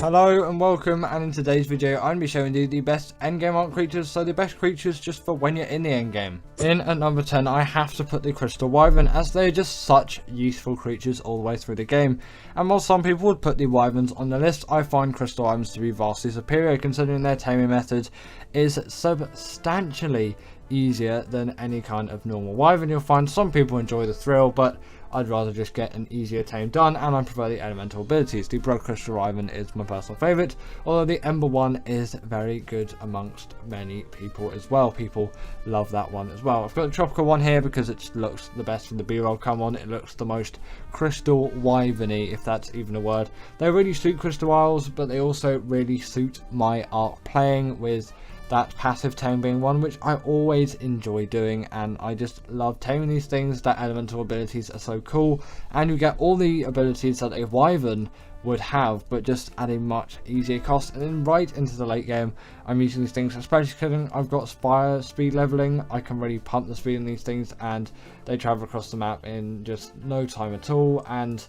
Hello and welcome, and in today's video I'm going to be showing you the best endgame Ark creatures, so the best creatures just for when you're in the endgame. In at number 10 I have to put the Crystal Wyvern, as they are just such useful creatures all the way through the game, and while some people would put the Wyverns on the list, I find Crystal Wyverns to be vastly superior considering their taming method is substantially easier than any kind of normal Wyvern. You'll find some people enjoy the thrill, but I'd rather just get an easier tame done, and I prefer the elemental abilities. The Blood Crystal Wyvern is my personal favourite, although the Ember one is very good amongst many people as well. People love that one as well. I've got the Tropical one here because it looks the best from the B-roll come on. It looks the most Crystal Wyvern-y, if that's even a word. They really suit Crystal Isles, but they also really suit my Ark playing, with that passive tame being one which I always enjoy doing, and I just love taming these things. That elemental abilities are so cool, and you get all the abilities that a Wyvern would have, but just at a much easier cost. And then right into the late game I'm using these things, especially because I've got fire speed leveling. I can really pump the speed in these things, and they travel across the map in just no time at all, and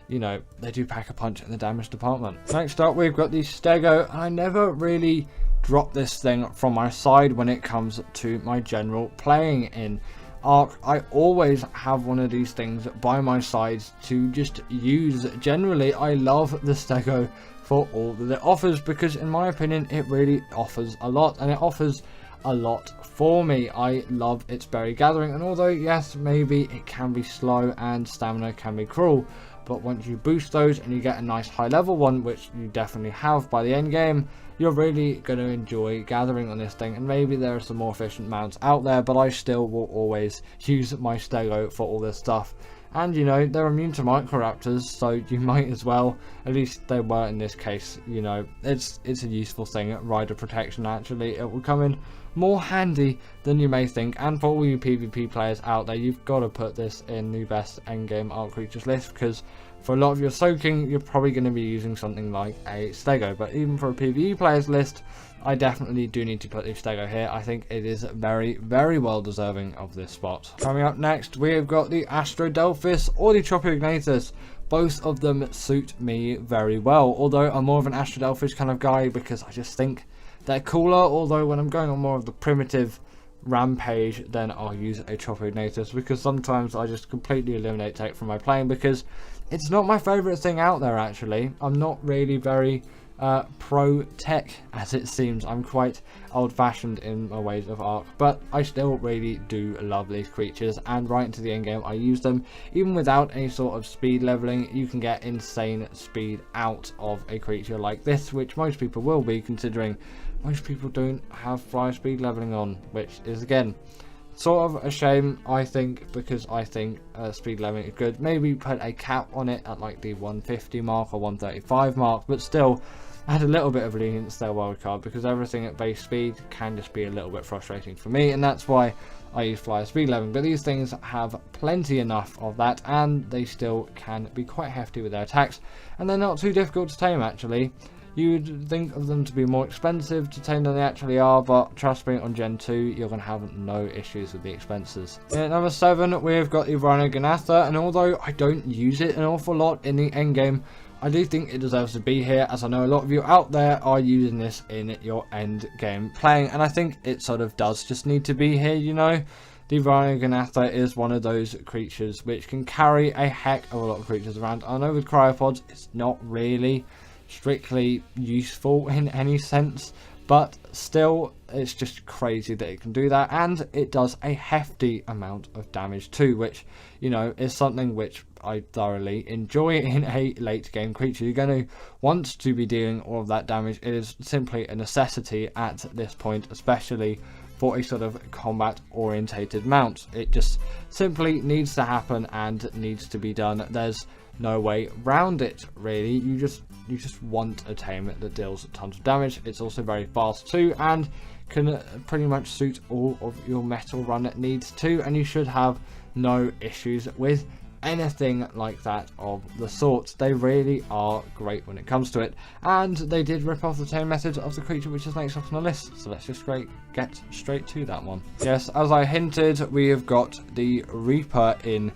you know, they do pack a punch in the damage department. Next up we've got the Stego, and I never really drop this thing from my side when it comes to my general playing in Ark. I always have one of these things by my side to just use. Generally I love the Stego for all that it offers, because in my opinion it really offers a lot, and it offers a lot for me. I love its berry gathering, and although yes, maybe it can be slow and stamina can be cruel, but once you boost those and you get a nice high level one, which you definitely have by the end game, you're really going to enjoy gathering on this thing. And maybe there are some more efficient mounts out there, but I still will always use my Stego for all this stuff. And you know, they're immune to Microraptors, so you might as well, at least they were in this case. You know, it's a useful thing. Rider protection, actually, it will come in more handy than you may think. And for all you PvP players out there, you've got to put this in the best endgame Ark creatures list, because for a lot of your soaking you're probably going to be using something like a Stego. But even for a PvE players list, I definitely do need to put the Stego here. I think it is very, very well deserving of this spot. Coming up next, we have got the Astrodelphis or the Tropyignatus. Both of them suit me very well, although I'm more of an Astrodelphis kind of guy because I just think they're cooler. Although when I'm going on more of the primitive rampage, then I'll use a Tropyignatus, because sometimes I just completely eliminate tech from my playing, because it's not my favourite thing out there. Actually, I'm not really very pro tech, as it seems. I'm quite old fashioned in my ways of Ark, but I still really do love these creatures, and right into the end game I use them. Even without any sort of speed leveling, you can get insane speed out of a creature like this, which most people will be, considering most people don't have fire speed leveling on, which is again sort of a shame, I think, because I think speed leveling is good. Maybe put a cap on it at like the 150 mark or 135 mark, but still add a little bit of lenience there, wildcard, because everything at base speed can just be a little bit frustrating for me, and that's why I use flyer speed leveling. But these things have plenty enough of that, and they still can be quite hefty with their attacks, and they're not too difficult to tame actually. You'd think of them to be more expensive to tame than they actually are, but trust me, on Gen 2 you're going to have no issues with the expenses. At number 7 we've got the Ratha, and although I don't use it an awful lot in the endgame, I do think it deserves to be here, as I know a lot of you out there are using this in your end game playing, and I think it sort of does just need to be here, you know. The Ratha is one of those creatures which can carry a heck of a lot of creatures around. I know with cryopods it's not really strictly useful in any sense, but still it's just crazy that it can do that, and it does a hefty amount of damage too, which, you know, is something which I thoroughly enjoy in a late game creature. You're going to want to be dealing all of that damage. It is simply a necessity at this point, especially for a sort of combat orientated mount. It just simply needs to happen and needs to be done. There's no way around it really. You just want a tame that deals tons of damage. It's also very fast too, and can pretty much suit all of your metal run needs too, and you should have no issues with anything like that of the sort. They really are great when it comes to it, and they did rip off the tame method of the creature which is next up on the list, so let's just get straight to that one. Yes, as I hinted, we have got the Reaper in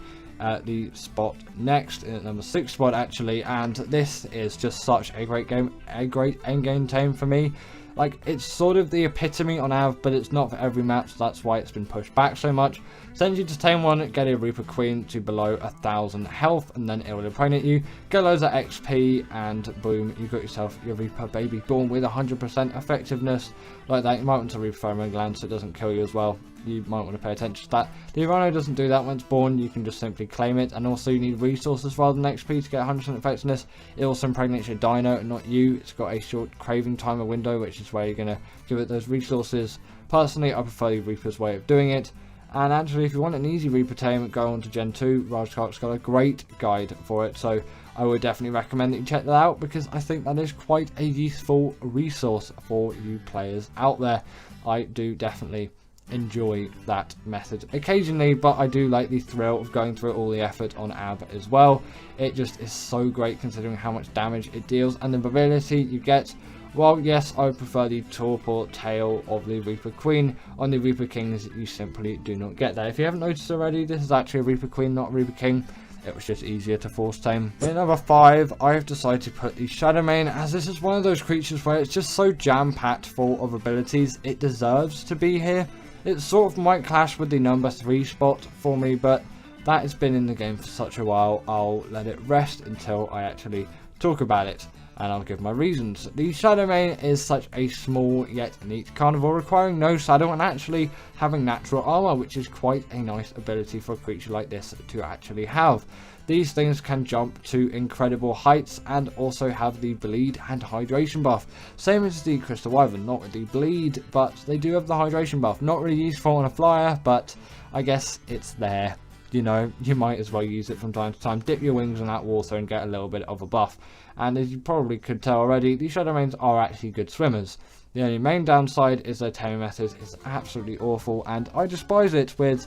the spot next, at number 6 spot actually, and this is just such a great game, a great endgame tame for me. Like, it's sort of the epitome on Av, but it's not for every match, so that's why it's been pushed back so much. Sends you to tame one, get a Reaper Queen to below 1000 health, and then it will impregnate you, get loads of XP, and boom, you got yourself your Reaper baby born with 100% effectiveness. Like that, you might want to Reaper Pheromone Gland so it doesn't kill you as well. You might want to pay attention to that. The Rhino doesn't do that when it's born, you can just simply claim it, and also you need resources rather than XP to get 100% effectiveness. It also impregnates your dino and not you. It's got a short craving timer window, which is where you're going to give it those resources. Personally, I prefer the Reaper's way of doing it. And actually, if you want an easy Reaper tame, go on to Gen 2. Rajkark's got a great guide for it, so I would definitely recommend that you check that out, because I think that is quite a useful resource for you players out there. I do definitely enjoy that method occasionally, but I do like the thrill of going through all the effort on Ab as well. It just is so great considering how much damage it deals and the mobility you get. Well, yes, I would prefer the top or tail of the Reaper Queen. On the Reaper Kings, you simply do not get that. If you haven't noticed already, this is actually a Reaper Queen, not a Reaper King. It was just easier to force tame. In number 5, I have decided to put the Shadowmane, as this is one of those creatures where it's just so jam-packed full of abilities. It deserves to be here. It sort of might clash with the number 3 spot for me, but that has been in the game for such a while. I'll let it rest until I actually talk about it, and I'll give my reasons. The Shadowmane is such a small yet neat carnivore, requiring no saddle and actually having natural armor, which is quite a nice ability for a creature like this to actually have. These things can jump to incredible heights and also have the bleed and hydration buff. Same as the Crystal Wyvern, not with the bleed, but they do have the hydration buff. Not really useful on a flyer, but I guess it's there. You know, you might as well use it from time to time. Dip your wings in that water and get a little bit of a buff. And as you probably could tell already, the Shadowmanes are actually good swimmers. The only main downside is their taming method is absolutely awful, and I despise it with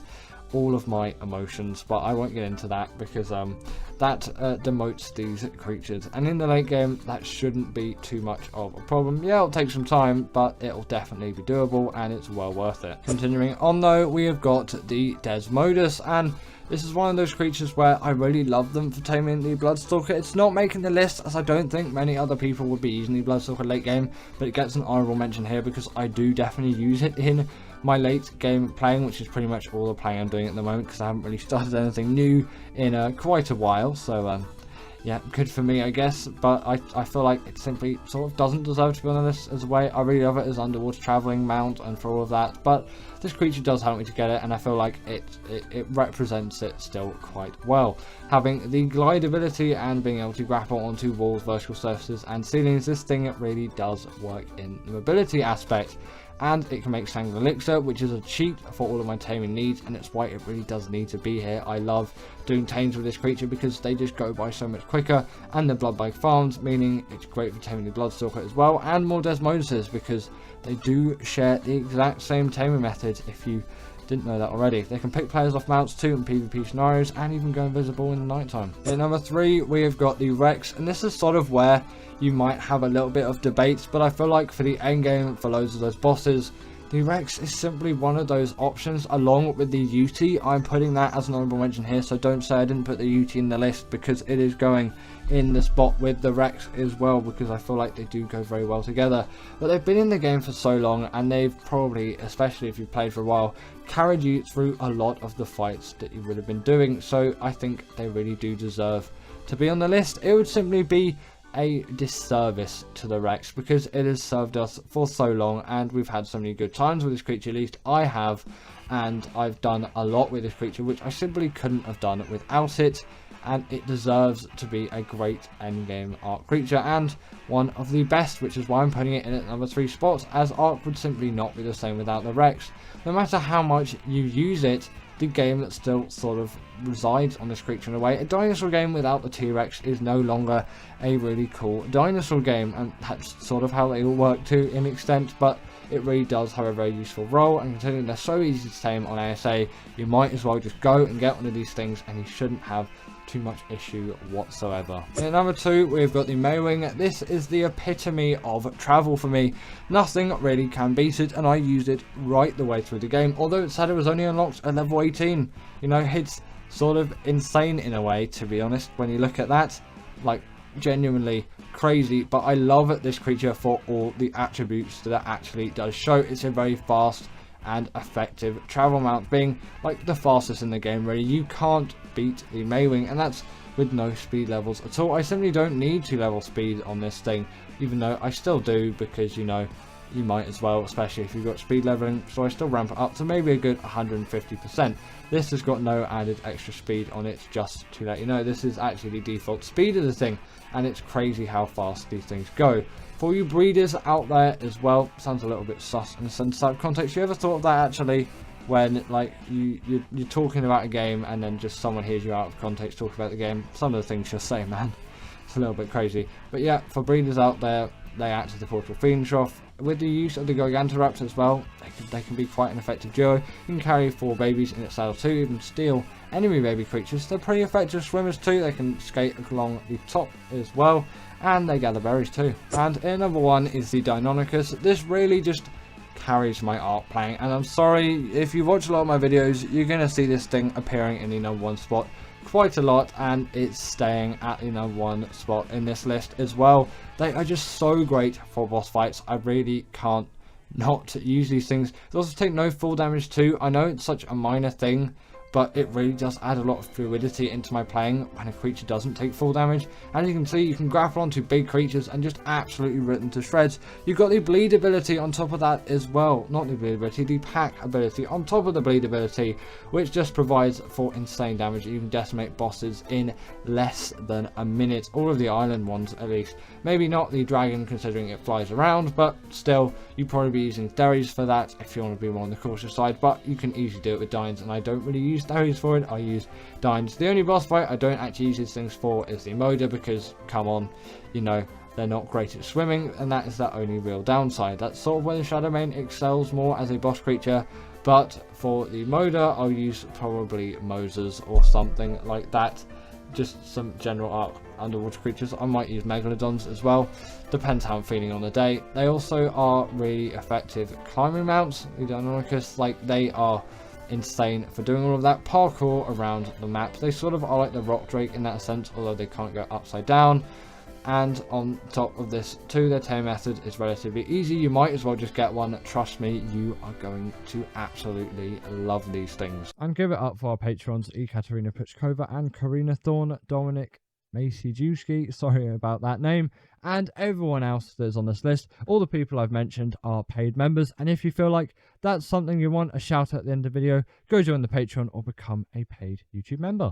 all of my emotions, but I won't get into that because that demotes these creatures, and in the late game that shouldn't be too much of a problem. Yeah, it'll take some time, but it'll definitely be doable and it's well worth it. Continuing on though, we have got the Desmonimus, and this is one of those creatures where I really love them for taming the Bloodstalker. It's not making the list, as I don't think many other people would be using the Bloodstalker late game, but it gets an honourable mention here because I do definitely use it in my late game playing, which is pretty much all the playing I'm doing at the moment because I haven't really started anything new in quite a while. So yeah, good for me I guess, but I feel like it simply sort of doesn't deserve to be on this as a way. I really love it as underwater travelling mount and for all of that, but this creature does help me to get it, and I feel like it represents it still quite well. Having the glide ability and being able to grapple onto walls, vertical surfaces and ceilings, this thing really does work in the mobility aspect. And it can make Sanguine Elixir, which is a cheat for all of my taming needs, and it's why it really does need to be here. I love doing tames with this creature because they just go by so much quicker, and the blood bag farms, meaning it's great for taming the Bloodstalker as well, and more Desmonimuses because they do share the exact same taming method if you didn't know that already. They can pick players off mounts too in PvP scenarios and even go invisible in the nighttime. At number 3, we have got the Rex, and this is sort of where you might have a little bit of debate, but I feel like for the end game, for loads of those bosses, the Rex is simply one of those options along with the UT. I'm putting that as an honorable mention here, so don't say I didn't put the UT in the list because it is going in the spot with the Rex as well, because I feel like they do go very well together. But they've been in the game for so long, and they've probably, especially if you've played for a while, carried you through a lot of the fights that you would have been doing, so I think they really do deserve to be on the list. It would simply be a disservice to the Rex because it has served us for so long, and we've had so many good times with this creature. At least I have, and I've done a lot with this creature which I simply couldn't have done without it, and it deserves to be a great endgame Ark creature and one of the best, which is why I'm putting it in at number 3 spot, as Ark would simply not be the same without the Rex. No matter how much you use it, the game that still sort of resides on this creature in a way. A dinosaur game without the T-Rex is no longer a really cool dinosaur game, and that's sort of how they all work to an extent, but it really does have a very useful role, and considering they're so easy to tame on ASA, you might as well just go and get one of these things and you shouldn't have too much issue whatsoever. In number 2, we've got the Mwing. This is the epitome of travel for me. Nothing really can beat it, and I used it right the way through the game, although it said it was only unlocked at level 18. You know, it's sort of insane in a way, to be honest, when you look at that. Like, genuinely crazy, but I love this creature for all the attributes that it actually does show. It's a very fast and effective travel mount, being like the fastest in the game really. You can't beat the Mwing, and that's with no speed levels at all. I simply don't need to level speed on this thing, even though I still do, because you know, you might as well, especially if you've got speed leveling. So I still ramp it up to maybe a good 150%. This has got no added extra speed on it, just to let you know. This is actually the default speed of the thing, and it's crazy how fast these things go. For you breeders out there as well, sounds a little bit sus in a sense type context. You ever thought of that actually, when like you're talking about a game and then just someone hears you out of context talking about the game? Some of the things you'll say, man, it's a little bit crazy. But yeah, for breeders out there, they act as the portable fiend trough. With the use of the Gigantoraptor as well, they can be quite an effective duo. You can carry 4 babies in its saddle too, even steal enemy baby creatures. They're pretty effective swimmers too. They can skate along the top as well, and they gather berries too. And another one is the Deinonychus. This really just carries my Ark playing, and I'm sorry if you watch a lot of my videos, you're going to see this thing appearing in the #1 spot quite a lot, and it's staying at the #1 spot in this list as well. They are just so great for boss fights. I really can't not use these things. They also take no full damage too. I know it's such a minor thing, but it really does add a lot of fluidity into my playing when a creature doesn't take full damage. And you can see, you can grapple onto big creatures and just absolutely rip them to shreds. You've got the bleed ability on top of that as well. Not the bleed ability, the pack ability on top of the bleed ability, which just provides for insane damage. You can decimate bosses in less than a minute. All of the island ones at least. Maybe not the dragon, considering it flies around, but still, you'd probably be using Derries for that if you want to be more on the cautious side. But you can easily do it with Dines, and I don't really use Derries for it. I use Dines. The only boss fight I don't actually use these things for is the Moda, because come on, you know, they're not great at swimming, and that is their only real downside. That's sort of where the Shadowmane excels more as a boss creature. But for the Moda, I'll use probably Moses or something like that. Just some general Ark underwater creatures. I might use Megalodons as well, depends how I'm feeling on the day. They also are really effective climbing mounts, the Deinonychus. Like, they are insane for doing all of that parkour around the map. They sort of are like the rock drake in that sense, although they can't go upside down. And on top of this too, their tame method is relatively easy. You might as well just get one. Trust me, you are going to absolutely love these things. And give it up for our patrons, Ekaterina Puchkova and Karina Thorne, Dominic Maciejewski, sorry about that name, and everyone else that's on this list. All the people I've mentioned are paid members, and if you feel like that's something you want a shout out at the end of the video, go join the Patreon or become a paid YouTube member.